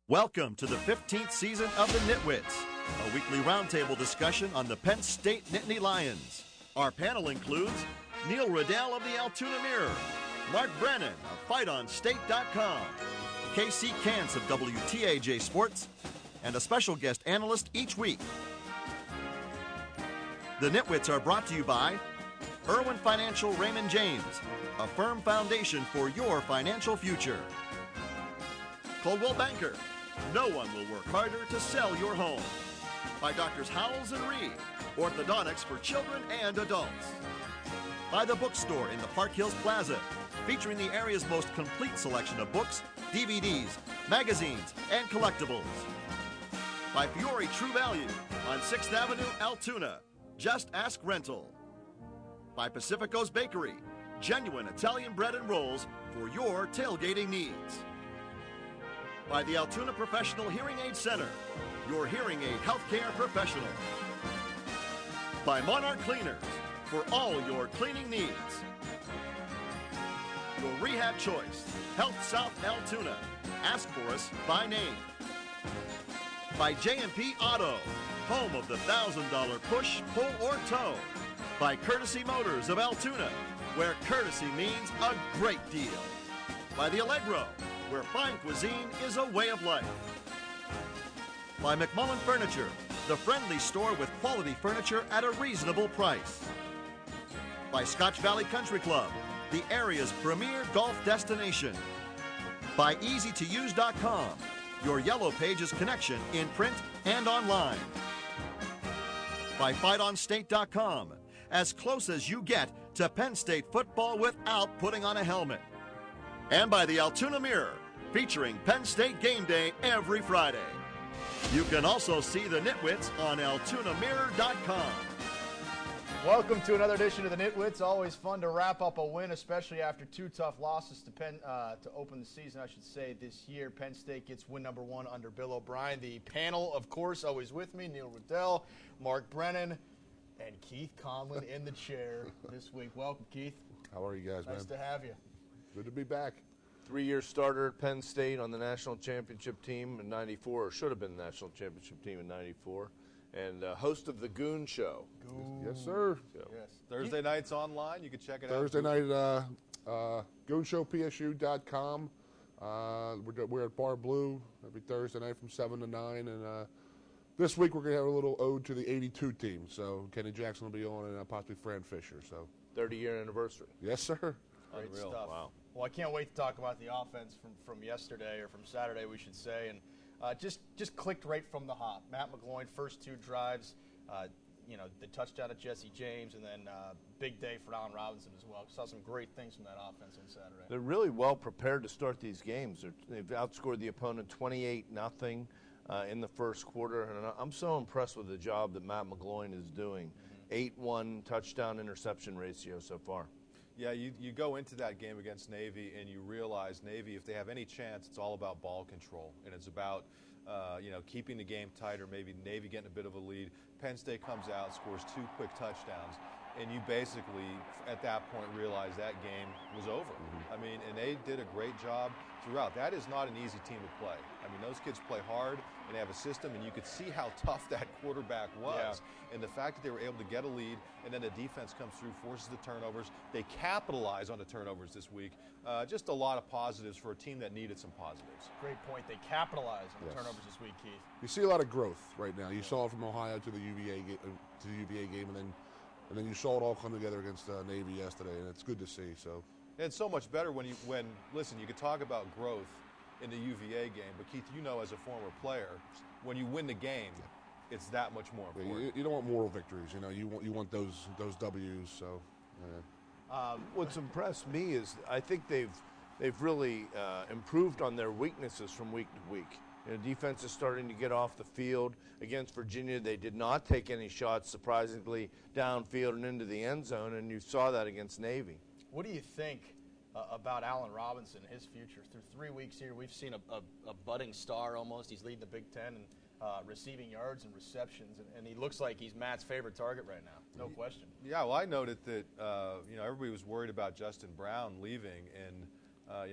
Welcome to the 15th season of the NitWits, a weekly roundtable discussion on the Penn State Nittany Lions. Our panel includes Neil Riddell of the Altoona Mirror, Mark Brennan of FightOnState.com, Casey Kantz of WTAJ Sports, and a special guest analyst each week. The NitWits are brought to you by Irwin Financial Raymond James, a firm foundation for your financial future. Coldwell Banker, no one will work harder to sell your home. By Doctors Howells and Reed, orthodontics for children and adults. By the bookstore in the Park Hills Plaza, featuring the area's most complete selection of books, DVDs, magazines, and collectibles. By Fiore True Value on 6th Avenue, Altoona. Just ask rental. By Pacifico's Bakery, genuine Italian bread and rolls for your tailgating needs. By the Altoona Professional Hearing Aid Center, your hearing aid healthcare professional. By Monarch Cleaners, for all your cleaning needs. Your rehab choice, Health South Altoona. Ask for us by name. By J&P Auto, home of the $1,000 push, pull, or tow. By Courtesy Motors of Altoona, where courtesy means a great deal. By the Allegro, where fine cuisine is a way of life. By McMullen Furniture, the friendly store with quality furniture at a reasonable price. By Scotch Valley Country Club, the area's premier golf destination. By EasyToUse.com, your Yellow Pages connection in print and online. By FightOnState.com, as close as you get to Penn State football without putting on a helmet. And by the Altoona Mirror, featuring Penn State game day every Friday. You can also see the NitWits on AltoonaMirror.com. Welcome to another edition of the NitWits. Always fun to wrap up a win, especially after two tough losses to Penn to open the season, I should say, this year. Penn State gets win number one under Bill O'Brien. The panel, of course, always with me, Neil Riddell, Mark Brennan, and Keith Conlon in the chair this week. Welcome, Keith. How are you guys, man? Nice to have you. Good to be back. 3-year starter at Penn State on the national championship team in '94, or should have been the national championship team in '94, and host of the Goon Show. Yes, sir. So, Yes. Thursday nights online. You can check it Thursday out. night, goonshowpsu.com. We're at Bar Blue every Thursday night from 7 to 9. And this week we're going to have a little ode to the 82 team. So Kenny Jackson will be on and possibly Fran Fisher. So 30-year anniversary. yes, sir. Great Unreal. stuff. Wow. Well, I can't wait to talk about the offense from yesterday, or from Saturday, we should say. And just clicked right from the hop. Matt McGloin, first two drives, the touchdown at Jesse James, and then big day for Allen Robinson as well. Saw some great things from that offense on Saturday. They're really well prepared to start these games. They've outscored the opponent 28-0 in the first quarter, and I'm so impressed with the job that Matt McGloin is doing. 8-1 touchdown interception ratio so far. Yeah, you go into that game against Navy and you realize Navy, if they have any chance, it's all about ball control. And it's about, keeping the game tighter, maybe Navy getting a bit of a lead. Penn State comes out, scores 2 quick touchdowns. And you basically, at that point, realize that game was over. I mean, and they did a great job throughout. That is not an easy team to play. I mean, those kids play hard, and they have a system, and you could see how tough that quarterback was. Yeah. And the fact that they were able to get a lead, and then the defense comes through, forces the turnovers. They capitalize on the turnovers this week. Just a lot of positives for a team that needed some positives. Great point. They capitalized on the turnovers this week, Keith. You see a lot of growth right now. You saw it from Ohio to the UVA game, and then you saw it all come together against Navy yesterday, and it's good to see. So it's so much better when listen, you could talk about growth in the UVA game, but Keith, as a former player, when you win the game, it's that much more important. You don't want moral victories, you want those W's. So What's impressed me is I think they've really improved on their weaknesses from week to week. Defense is starting to get off the field. Against Virginia, they did not take any shots, surprisingly, downfield and into the end zone, and you saw that against Navy. What do you think about Allen Robinson, his future? Through 3 weeks here, we've seen a budding star almost. He's leading the Big Ten in receiving yards and receptions, and he looks like he's Matt's favorite target right now, no question. Yeah, well, I noted that, everybody was worried about Justin Brown leaving, and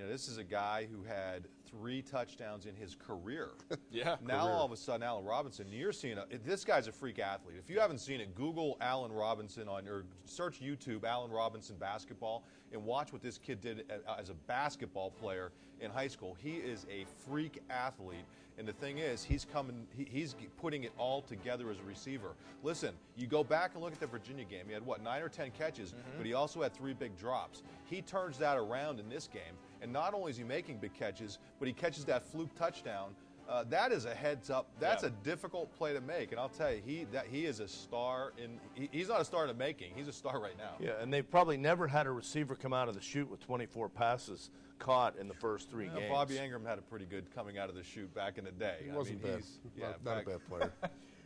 This is a guy who had 3 touchdowns in his career. Yeah. Now all of a sudden, Allen Robinson, you're seeing this guy's a freak athlete. If you haven't seen it, Google Allen Robinson or search YouTube Allen Robinson basketball and watch what this kid did as a basketball player in high school. He is a freak athlete. And the thing is, he's putting it all together as a receiver. Listen, you go back and look at the Virginia game. He had, 9 or 10 catches, but he also had 3 big drops. He turns that around in this game, and not only is he making big catches, but he catches that fluke touchdown. That is a heads up. That's a difficult play to make, and I'll tell you, he is a star. He's not a star in the making. He's a star right now. Yeah, and they've probably never had a receiver come out of the chute with 24 passes caught in the first 3 games. Bobby Ingram had a pretty good coming out of the chute back in the day. He wasn't bad. Not a bad player.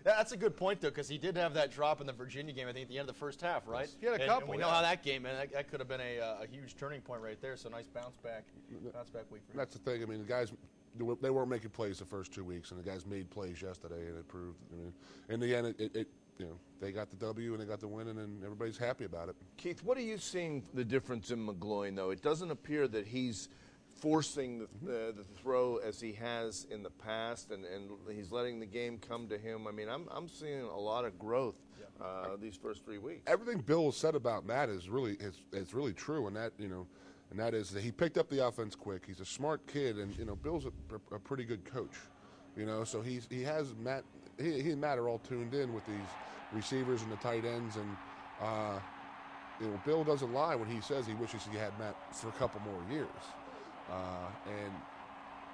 That's a good point, though, because he did have that drop in the Virginia game, I think, at the end of the first half, right? He had a couple. And we know how that game ended. That could have been a huge turning point right there, so nice bounce back week for him. That's the thing. I mean, the guys, they weren't making plays the first 2 weeks, and the guys made plays yesterday, and it proved. I mean, in the end, they got the W and they got the win, and everybody's happy about it. Keith, what are you seeing the difference in McGloin, though? It doesn't appear that he's forcing the throw as he has in the past, and he's letting the game come to him. I mean, I'm seeing a lot of growth these first 3 weeks. Everything Bill said about Matt is really true, and that is that he picked up the offense quick. He's a smart kid, and Bill's a pretty good coach. So he has Matt. He and Matt are all tuned in with these receivers and the tight ends, and Bill doesn't lie when he says he wishes he had Matt for a couple more years. And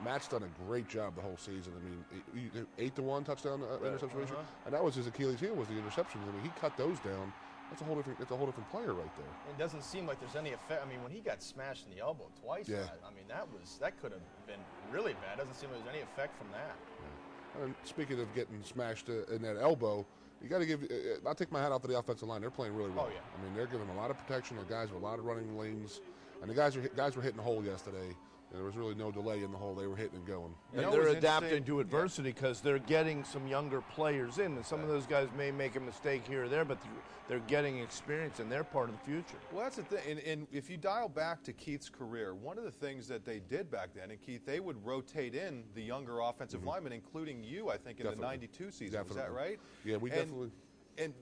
Matt's done a great job the whole season. I mean, 8-1 touchdown interception ratio, and that was his Achilles heel, was the interceptions. I mean, he cut those down. That's a whole different player right there. It doesn't seem like there's any effect. I mean, when he got smashed in the elbow twice, that could have been really bad. Doesn't seem like there's any effect from that. Yeah. And speaking of getting smashed in that elbow, you got to give. I'll take my hat off to the offensive line. They're playing really well. Oh, yeah. I mean, they're giving a lot of protection. The guys with a lot of running lanes, and the guys were hitting the hole yesterday. And there was really no delay in the hole. They were hitting and going. And they're adapting to adversity because they're getting some younger players in. And some of those guys may make a mistake here or there, but they're getting experience, and they're part of the future. Well, that's the thing. And if you dial back to Keith's career, one of the things that they did back then, and Keith, they would rotate in the younger offensive linemen, inclling you, I think, in the 92 season. Definitely. Was that right? Yeah, we definitely. And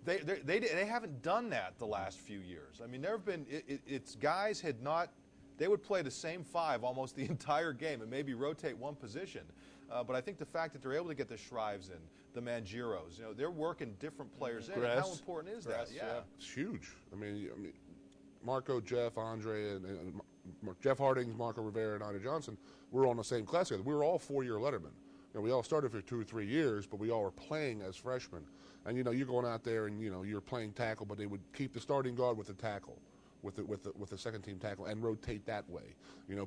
they haven't done that the last few years. I mean, there have been it's guys had not. They would play the same 5 almost the entire game and maybe rotate one position. But I think the fact that they're able to get the Shrives in, the Mangiros, they're working different players in. And how important is that? Yeah. It's huge. I mean, Marco, Jeff, Andre, and Jeff Hardings, Marco Rivera, and Andre Johnson, we're all in the same class together. We were all 4-year lettermen. We all started for 2 or 3 years, but we all were playing as freshmen. And, you're going out there and, you're playing tackle, but they would keep the starting guard with the tackle. With the second team tackle and rotate that way.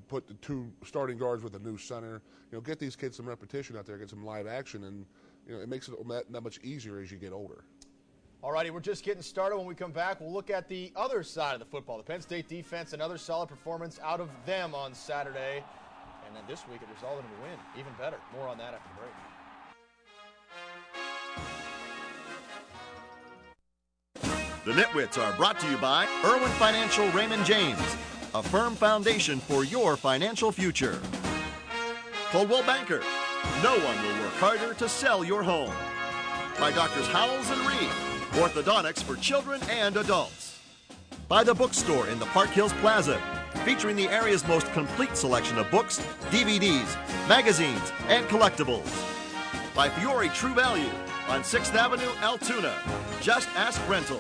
Put the 2 starting guards with a new center. Get these kids some repetition out there, get some live action, and it makes it that much easier as you get older. All righty, we're just getting started. When we come back, we'll look at the other side of the football. The Penn State defense, another solid performance out of them on Saturday. And then this week it resulted in a win. Even better. More on that after the break. The NitWits are brought to you by Irwin Financial Raymond James, a firm foundation for your financial future. Coldwell Banker, no one will work harder to sell your home. By Doctors Howells and Reed, orthodontics for children and adults. By the bookstore in the Park Hills Plaza, featuring the area's most complete selection of books, DVDs, magazines, and collectibles. By Fiore True Value on 6th Avenue, Altoona. Just ask rental.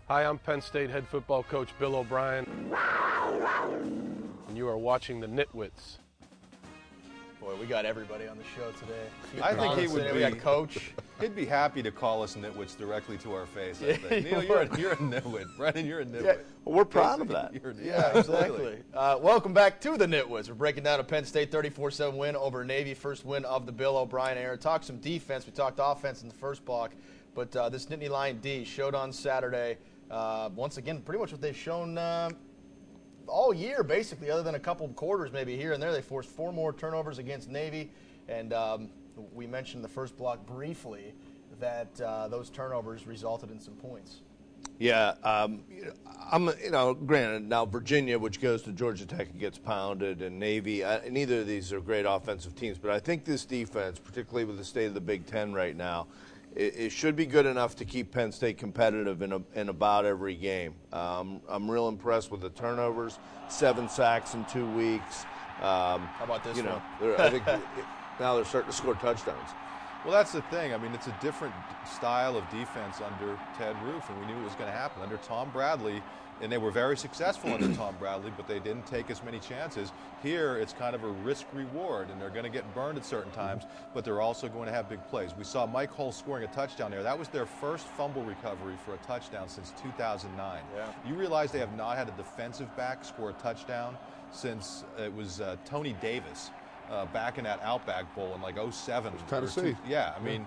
Hi, I'm Penn State head football coach Bill O'Brien, and you are watching the NitWits. Boy, we got everybody on the show today. I think he would be. We got Coach. He'd be happy to call us nitwits directly to our face. I think. Neil, you're a nitwit. Brennan, you're a nitwit. Yeah, well, we're proud of that. Yeah, exactly. Welcome back to the NitWits. We're breaking down a Penn State 34-7 win over Navy, first win of the Bill O'Brien era. Talked some defense. We talked offense in the first block, but this Nittany Lion D showed on Saturday. Once again, pretty much what they've shown all year, basically, other than a couple of quarters maybe here and there. They forced 4 more turnovers against Navy, and we mentioned the first block briefly. that those turnovers resulted in some points. Yeah, granted, now Virginia, which goes to Georgia Tech and gets pounded, and Navy, neither of these are great offensive teams, but I think this defense, particularly with the state of the Big Ten right now, it should be good enough to keep Penn State competitive in about every game. I'm real impressed with the turnovers, 7 sacks in 2 weeks. How about this one? I think now they're starting to score touchdowns. Well, that's the thing. I mean, it's a different style of defense under Ted Roof, and we knew it was going to happen. Under Tom Bradley, and they were very successful under Tom Bradley, but they didn't take as many chances. Here, it's kind of a risk-reward, and they're going to get burned at certain times, but they're also going to have big plays. We saw Mike Hull scoring a touchdown there. That was their first fumble recovery for a touchdown since 2009. Yeah. You realize they have not had a defensive back score a touchdown since it was Tony Davis. Back in that Outback Bowl in like 07. Tennessee. Yeah, I mean,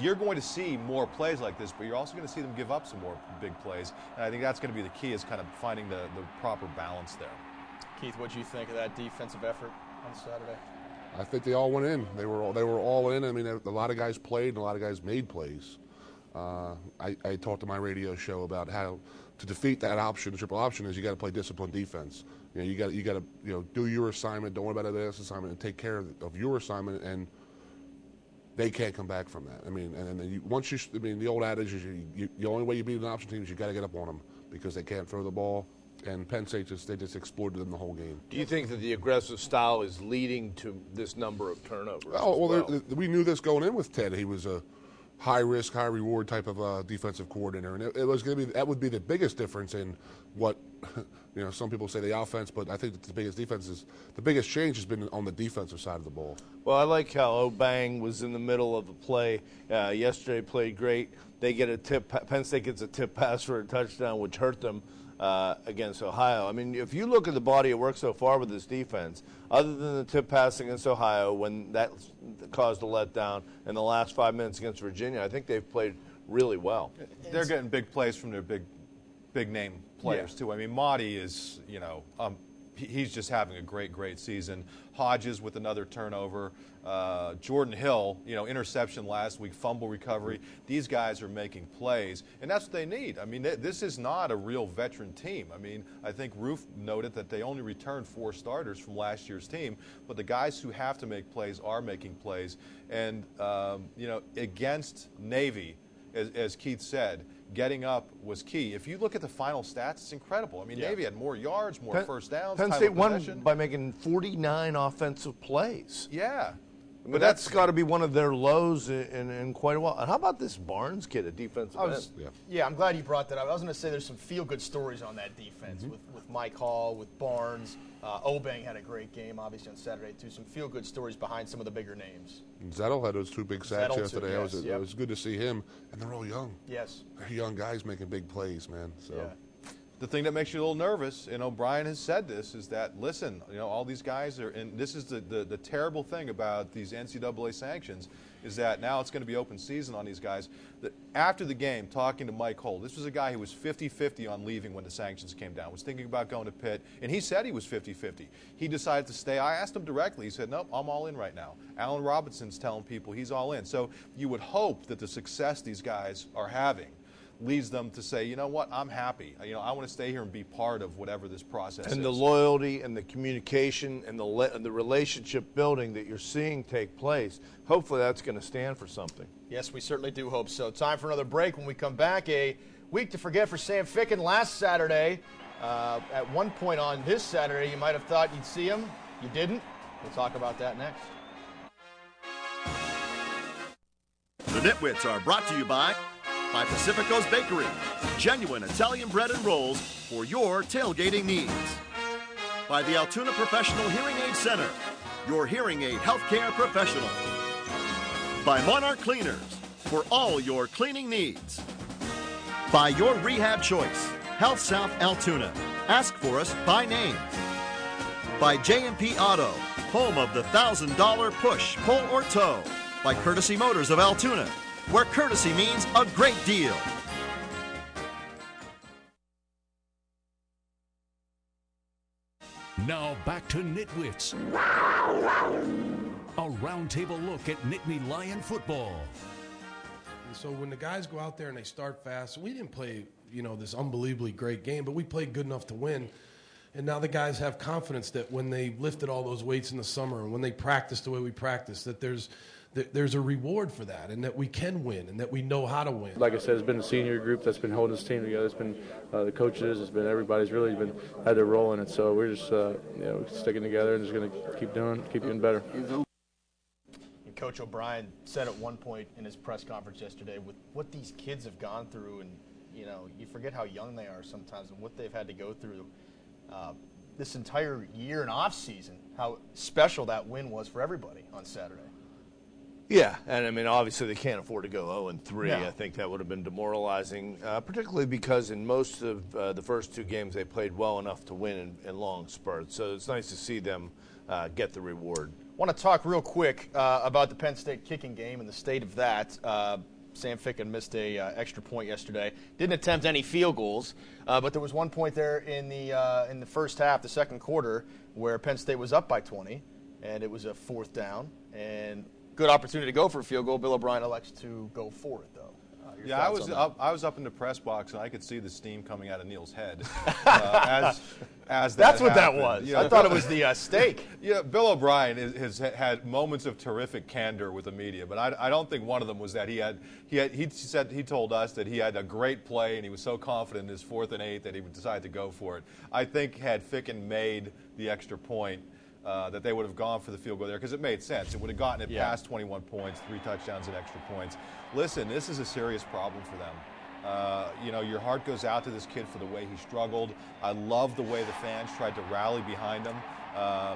you're going to see more plays like this, but you're also going to see them give up some more big plays. And I think that's going to be the key, is kind of finding the proper balance there. Keith, what do you think of that defensive effort on Saturday? I think they all went in. They were all in. I mean, a lot of guys played and a lot of guys made plays. I talked to my radio show about how to defeat that option, the triple option, is you got to play disciplined defense. You got to do your assignment. Don't worry about the next assignment, and take care of your assignment. And they can't come back from that. I mean, and then the old adage is the only way you beat an option team is you got to get up on them, because they can't throw the ball. And Penn State just exploited them the whole game. Do you think that the aggressive style is leading to this number of turnovers? We knew this going in with Ted. He was a high risk, high reward type of defensive coordinator, and it was going to be that would be the biggest difference in what some people say the offense, but I think that the biggest change has been on the defensive side of the ball. Well, I like how Obang was in the middle of the play yesterday. Played great. They get a tip. Penn State gets a tip pass for a touchdown, which hurt them against Ohio. I mean, if you look at the body of work so far with this defense, other than the tip pass against Ohio, when that caused a letdown, and the last 5 minutes against Virginia, I think they've played really well. They're getting big plays from their big name players too. I mean, Mahdi is, he's just having a great season. Hodges with another turnover. Jordan Hill, interception last week, fumble recovery. These guys are making plays, and that's what they need. I mean, this is not a real veteran team. I mean, I think Roof noted that they only returned 4 starters from last year's team, but the guys who have to make plays are making plays. And, against Navy, as Keith said, getting up was key. If you look at the final stats, it's incredible. I mean, Navy had more yards, more first downs. Penn State won by making 49 offensive plays. Yeah. But that's got to be one of their lows in quite a while. And how about this Barnes kid, a defensive end? Yeah, I'm glad you brought that up. I was going to say there's some feel-good stories on that defense with Mike Hall, with Barnes. Obang had a great game, obviously, on Saturday, too. Some feel-good stories behind some of the bigger names. And Zettel had those 2 big sacks yesterday. It was good to see him. And they're all young. Yes. They're young guys making big plays, man. So. Yeah. The thing that makes you a little nervous, and O'Brien has said this, is that, listen, all these guys are, and this is the terrible thing about these NCAA sanctions, is that now it's going to be open season on these guys. That after the game, talking to Mike Holt, this was a guy who was 50-50 on leaving when the sanctions came down, was thinking about going to Pitt, and he said he was 50-50. He decided to stay. I asked him directly. He said, nope, I'm all in right now. Allen Robinson's telling people he's all in. So you would hope that the success these guys are having leads them to say, you know what, I'm happy. I want to stay here and be part of whatever this process is. And the loyalty and the communication and the relationship building that you're seeing take place, hopefully that's going to stand for something. Yes, we certainly do hope so. Time for another break. When we come back, a week to forget for Sam Ficken last Saturday. At one point on this Saturday, you might have thought you'd see him. You didn't. We'll talk about that next. The NitWits are brought to you by Pacifico's Bakery, genuine Italian bread and rolls for your tailgating needs. By the Altoona Professional Hearing Aid Center, your hearing aid healthcare professional. By Monarch Cleaners, for all your cleaning needs. By your rehab choice, Health South Altoona. Ask for us by name. By J&P Auto, home of the $1,000 push, pull, or tow. By Courtesy Motors of Altoona, where courtesy means a great deal. Now back to NitWits. A roundtable look at Nittany Lion football. And so when the guys go out there and they start fast, we didn't play, this unbelievably great game, but we played good enough to win. And now the guys have confidence that when they lifted all those weights in the summer and when they practice the way we practice, that there's a reward for that and that we can win and that we know how to win. Like I said, it's been the senior group that's been holding this team together. It's been the coaches. It's been everybody's really had their role in it. So we're just sticking together and just going to keep getting better. And Coach O'Brien said at one point in his press conference yesterday, with what these kids have gone through, and you forget how young they are sometimes and what they've had to go through this entire year and off season, how special that win was for everybody on Saturday. Yeah, and I mean, obviously they can't afford to go 0-3. No. I think that would have been demoralizing, particularly because in most of the first two games they played well enough to win in long spurts. So it's nice to see them get the reward. I want to talk real quick about the Penn State kicking game and the state of that. Sam Ficken missed a extra point yesterday. Didn't attempt any field goals, but there was one point there in the first half, the second quarter, where Penn State was up by 20, and it was a fourth down and good opportunity to go for a field goal. Bill O'Brien elects to go for it, though. Yeah, I was up in the press box, and I could see the steam coming out of Neil's head as That's what happened. that was. I thought it was the steak. Yeah, Bill O'Brien has had moments of terrific candor with the media, but I don't think one of them was that he told us that he had a great play and he was so confident in his 4th and 8 that he would decide to go for it. I think had Ficken made the extra point, that they would have gone for the field goal there because it made sense. It would have gotten it past 21 points, 3 touchdowns and extra points. Listen, this is a serious problem for them. Your heart goes out to this kid for the way he struggled. I love the way the fans tried to rally behind him.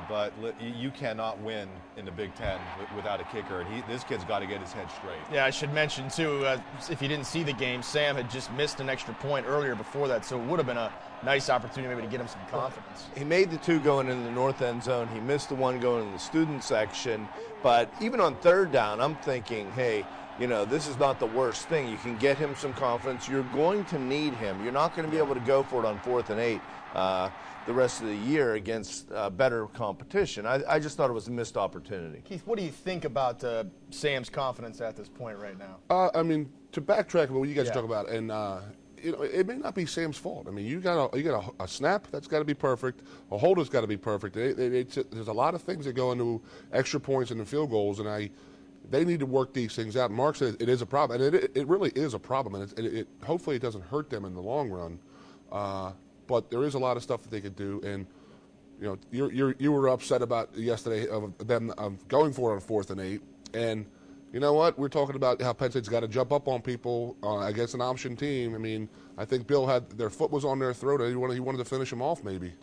But you cannot win in the Big Ten without a kicker, and this kid's got to get his head straight. Yeah, I should mention, too, if you didn't see the game, Sam had just missed an extra point earlier before that, so it would have been a nice opportunity maybe to get him some confidence. He made the 2 going in the north end zone. He missed the 1 going in the student section. But even on 3rd down, I'm thinking, hey, this is not the worst thing. You can get him some confidence. You're going to need him. You're not going to be able to go for it on 4th and 8 the rest of the year against better competition. I just thought it was a missed opportunity. Keith, what do you think about Sam's confidence at this point right now? I mean, to backtrack what you guys talk about, and it may not be Sam's fault. I mean, you got a snap that's got to be perfect. A hold has got to be perfect. There's a lot of things that go into extra points and the field goals, and they need to work these things out. Mark said it is a problem, and it really is a problem, and hopefully it doesn't hurt them in the long run. But there is a lot of stuff that they could do, and you were upset about yesterday of them going for it on 4th and 8, and you know what? We're talking about how Penn State's got to jump up on people against an option team. I mean, I think Bill had their foot was on their throat. He wanted to finish them off, maybe.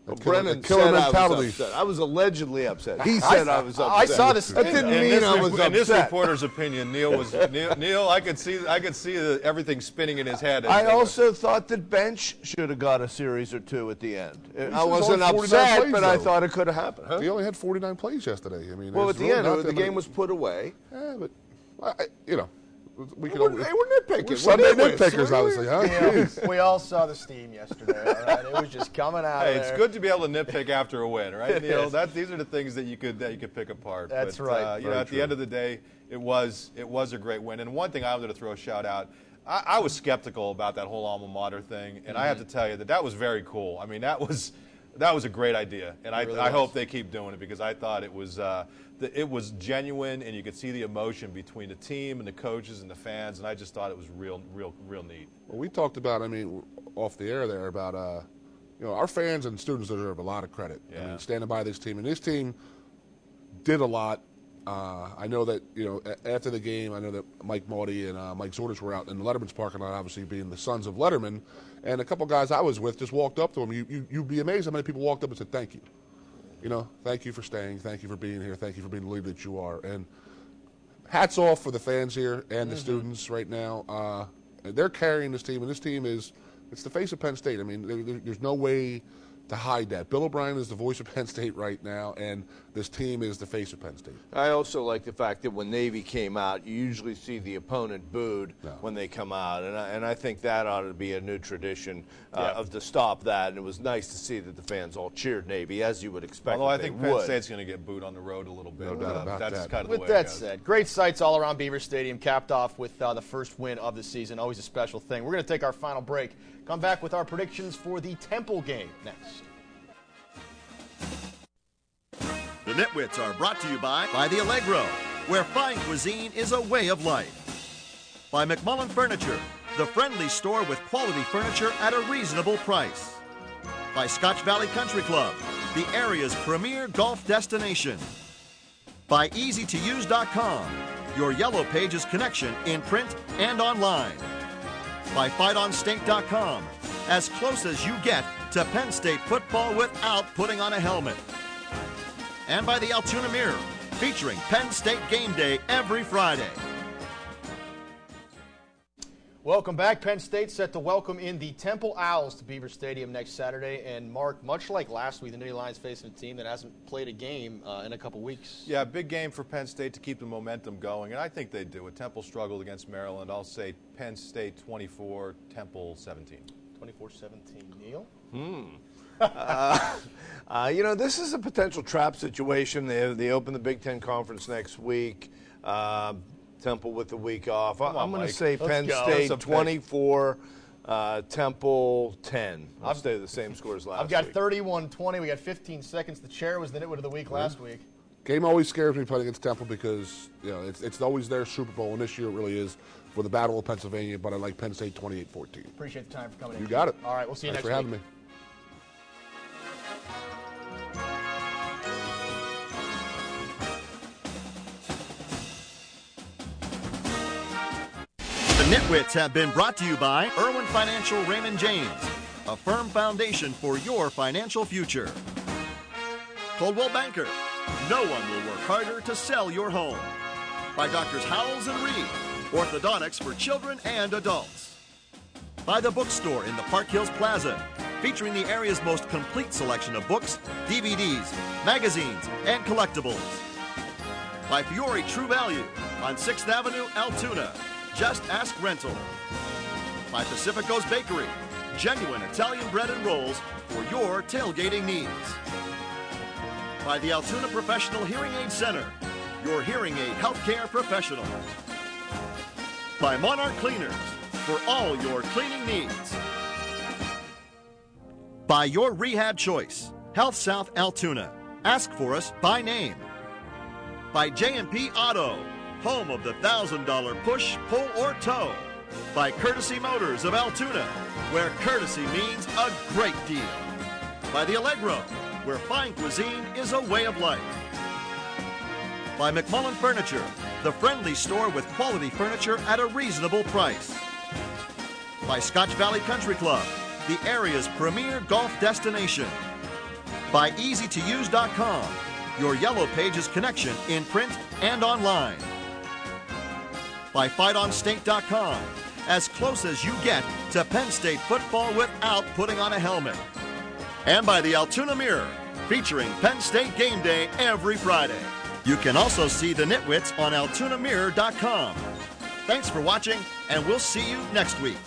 Well, Brennan said I was upset. I was allegedly upset. He said I was upset. I saw this. That didn't mean I was upset. In this reporter's opinion, Neil. I could see everything spinning in his head. I also thought that Bench should have got a series or 2 at the end. I wasn't upset, plays, but I thought it could have happened. Huh? He only had 49 plays yesterday. I mean, well, at the really end, the game was put away. Yeah, but we They were nitpicking. We're Sunday nitpickers, obviously, huh? Yeah, we all saw the steam yesterday. All right? It was just coming out. Hey, it's good to be able to nitpick after a win, right, Neil? These are the things that you could pick apart. That's right. At the end of the day, it was a great win. And one thing I wanted to throw a shout out. I was skeptical about that whole alma mater thing, and I have to tell you that was very cool. I mean, that was a great idea, and I hope they keep doing it because I thought it was genuine, and you could see the emotion between the team and the coaches and the fans, and I just thought it was real neat. Well, we talked about, off the air there about, our fans and students deserve a lot of credit. Yeah. I mean, standing by this team, and this team did a lot. I know that, after the game, I know that Mike Maudie and Mike Zordas were out in Letterman's parking lot, obviously being the sons of Letterman, and a couple guys I was with just walked up to him. You'd be amazed how many people walked up and said, thank you. Thank you for staying. Thank you for being here. Thank you for being the leader that you are. And hats off for the fans here and the students right now. They're carrying this team, and this team it's the face of Penn State. I mean, there's no way to hide that. Bill O'Brien is the voice of Penn State right now, and this team is the face of Penn State. I also like the fact that when Navy came out, you usually see the opponent booed when they come out, and I think that ought to be a new tradition of to stop that. And it was nice to see that the fans all cheered Navy, as you would expect. Although I think Penn State's going to get booed on the road a little bit. No doubt about that's that. kind of the With way it that goes. said, great sights all around Beaver Stadium, capped off with the first win of the season. Always a special thing. We're going to take our final break. Come back with our predictions for the Temple game next. The NitWits are brought to you by the Allegro, where fine cuisine is a way of life. By McMullen Furniture, the friendly store with quality furniture at a reasonable price. By Scotch Valley Country Club, the area's premier golf destination. By EasyToUse.com, your Yellow Pages connection in print and online. By FightOnState.com, as close as you get to Penn State football without putting on a helmet. And by the Altoona Mirror, featuring Penn State game day every Friday. Welcome back. Penn State set to welcome in the Temple Owls to Beaver Stadium next Saturday. And Mark, much like last week, the Nittany Lions facing a team that hasn't played a game in a couple weeks. Yeah, big game for Penn State to keep the momentum going, and I think they do. Temple struggled against Maryland. I'll say Penn State 24, Temple 17. 24-17. Neil? You know, this is a potential trap situation. They open the Big Ten Conference next week. Temple with the week off. I'm going to say Penn State 24, Temple 10. I'll stay the same score as last week. I've got 31-20. We got 15 seconds. The chair was the Nitwit of the week last week. Game always scares me playing against Temple because it's always their Super Bowl, and this year it really is for the Battle of Pennsylvania, but I like Penn State 28-14. Appreciate the time for coming in. You got it. All right, we'll see you Thanks next for week. having me. The NitWits have been brought to you by Irwin Financial Raymond James, a firm foundation for your financial future. Coldwell Banker, no one will work harder to sell your home. By Doctors Howells and Reed, orthodontics for children and adults. By the Bookstore in the Park Hills Plaza, featuring the area's most complete selection of books, DVDs, magazines, and collectibles. By Fiore True Value on 6th Avenue, Altoona. Just ask rental. By Pacifico's Bakery, genuine Italian bread and rolls for your tailgating needs. By the Altoona Professional Hearing Aid Center, your hearing aid healthcare professional. By Monarch Cleaners, for all your cleaning needs. By your rehab choice, Health South Altoona. Ask for us by name. By J&P Auto, home of the $1,000 push, pull, or tow. By Courtesy Motors of Altoona, where courtesy means a great deal. By the Allegro, where fine cuisine is a way of life. By McMullen Furniture, the friendly store with quality furniture at a reasonable price. By Scotch Valley Country Club, the area's premier golf destination. By EasyToUse.com, your Yellow Pages connection in print and online. By FightOnState.com, as close as you get to Penn State football without putting on a helmet. And by the Altoona Mirror, featuring Penn State game day every Friday. You can also see the NitWits on AltoonaMirror.com. Thanks for watching, and we'll see you next week.